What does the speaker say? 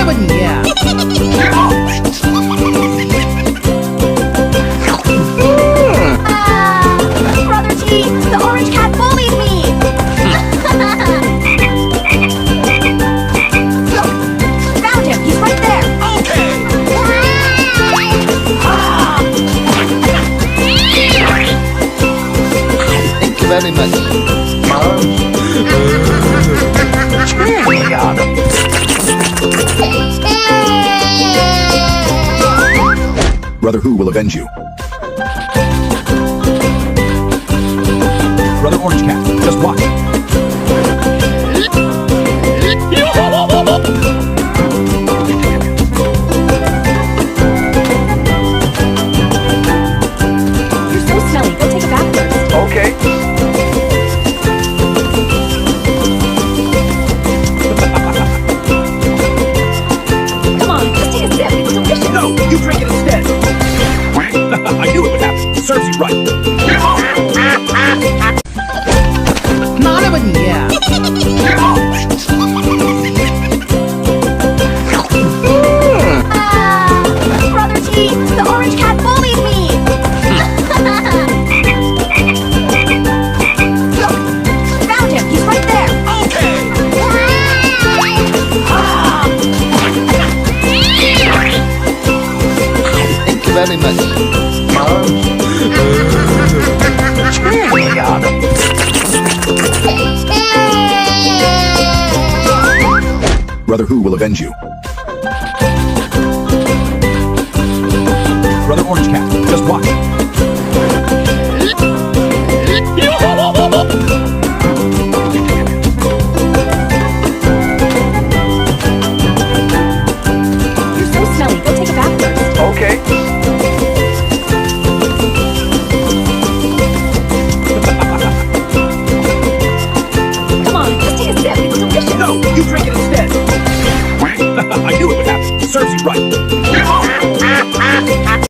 吧你！Brother T, the orange cat bullied me! Look! Found him! He's right there! Thank you very much. Brother Who will avenge you. Brother Orange Cat, just watch. You're so smelly. Go take a bath first. Okay. Come on, just take a sip. It's delicious. No, you drink it instead. I knew it would happen. Serves you right. 拿来吧你！ Brother T, the orange cat bullied me! Look! Found him! He's right there! Thank you very much. Brother Who will avenge you. Brother Orange Cat, just watch. You're so smelly. Go take a bath first. Okay. Come on, just take a sip. It's delicious. No, you drink it instead. I knew it